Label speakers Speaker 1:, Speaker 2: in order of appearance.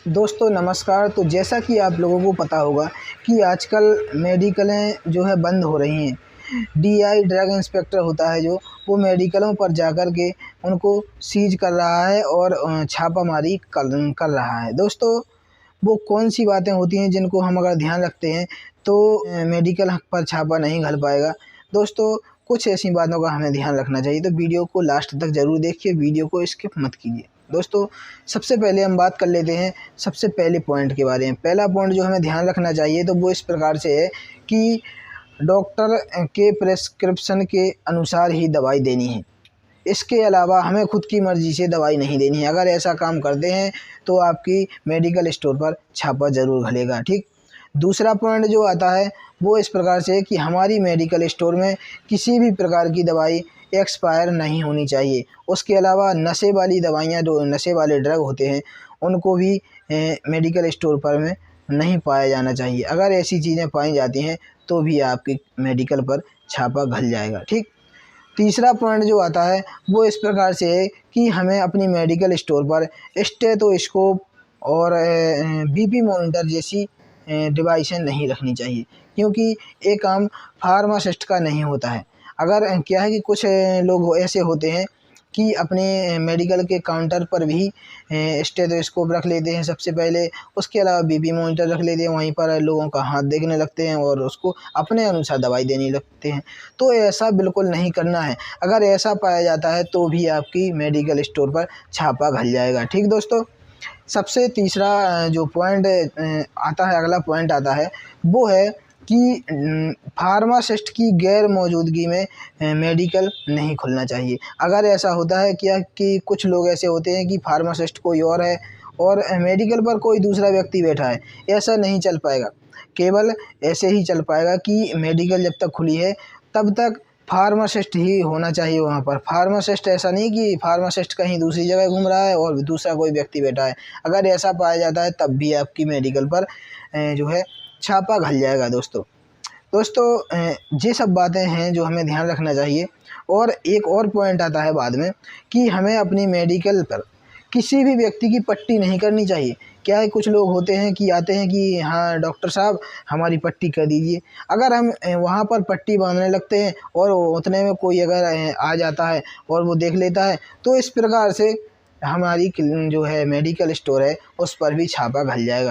Speaker 1: दोस्तों नमस्कार। तो जैसा कि आप लोगों को पता होगा कि आजकल मेडिकलें जो है बंद हो रही हैं। डीआई ड्रग इंस्पेक्टर होता है जो वो मेडिकलों पर जाकर के उनको सीज कर रहा है और छापामारी कर रहा है। दोस्तों वो कौन सी बातें होती हैं जिनको हम अगर ध्यान रखते हैं तो मेडिकल पर छापा नहीं घल पाएगा। दोस्तों कुछ ऐसी बातों का हमें ध्यान रखना चाहिए, तो वीडियो को लास्ट तक ज़रूर देखिए, वीडियो को स्किप मत कीजिए। दोस्तों सबसे पहले हम बात कर लेते हैं सबसे पहले पॉइंट के बारे में। पहला पॉइंट जो हमें ध्यान रखना चाहिए तो वो इस प्रकार से है कि डॉक्टर के प्रेस्क्रिप्शन के अनुसार ही दवाई देनी है। इसके अलावा हमें खुद की मर्ज़ी से दवाई नहीं देनी है। अगर ऐसा काम करते हैं तो आपकी मेडिकल स्टोर पर छापा ज़रूर घलेगा। ठीक। दूसरा पॉइंट जो आता है वो इस प्रकार से है कि हमारी मेडिकल स्टोर में किसी भी प्रकार की दवाई एक्सपायर नहीं होनी चाहिए। उसके अलावा नशे वाली दवाइयाँ, जो नशे वाले ड्रग होते हैं, उनको भी मेडिकल स्टोर पर में नहीं पाया जाना चाहिए। अगर ऐसी चीज़ें पाई जाती हैं तो भी आपकी मेडिकल पर छापा घल जाएगा। ठीक। तीसरा पॉइंट जो आता है वो इस प्रकार से है कि हमें अपनी मेडिकल स्टोर पर स्टेथोस्कोप और बीपी मॉनिटर जैसी डिवाइसें नहीं रखनी चाहिए, क्योंकि ये काम फार्मासिस्ट का नहीं होता है। अगर क्या है कि कुछ लोग ऐसे होते हैं कि अपने मेडिकल के काउंटर पर भी स्टेथोस्कोप रख लेते हैं सबसे पहले, उसके अलावा बीपी मॉनिटर रख लेते हैं, वहीं पर लोगों का हाथ देखने लगते हैं और उसको अपने अनुसार दवाई देने लगते हैं। तो ऐसा बिल्कुल नहीं करना है। अगर ऐसा पाया जाता है तो भी आपकी मेडिकल स्टोर पर छापा घल जाएगा। ठीक दोस्तों। सबसे तीसरा जो पॉइंट आता है, अगला पॉइंट आता है वो है कि फार्मासिस्ट की गैर मौजूदगी में मेडिकल नहीं खुलना चाहिए। अगर ऐसा होता है क्या कि कुछ लोग ऐसे होते हैं कि फार्मासिस्ट कोई और है और मेडिकल पर कोई दूसरा व्यक्ति बैठा है, ऐसा नहीं चल पाएगा। केवल ऐसे ही चल पाएगा कि मेडिकल जब तक खुली है तब तक फार्मासिस्ट ही होना चाहिए वहाँ पर। फार्मासिस्ट ऐसा नहीं कि फार्मासिस्ट कहीं दूसरी जगह घूम रहा है और दूसरा कोई व्यक्ति बैठा है। अगर ऐसा पाया जाता है तब भी आपकी मेडिकल पर जो है छापा घल जाएगा। दोस्तों ये सब बातें हैं जो हमें ध्यान रखना चाहिए। और एक और पॉइंट आता है बाद में कि हमें अपनी मेडिकल पर किसी भी व्यक्ति की पट्टी नहीं करनी चाहिए। क्या है, कुछ लोग होते हैं कि आते हैं कि हाँ डॉक्टर साहब हमारी पट्टी कर दीजिए। अगर हम वहाँ पर पट्टी बांधने लगते हैं और उतने में कोई अगर आ जाता है और वो देख लेता है तो इस प्रकार से हमारी जो है मेडिकल स्टोर है उस पर भी छापा घल जाएगा।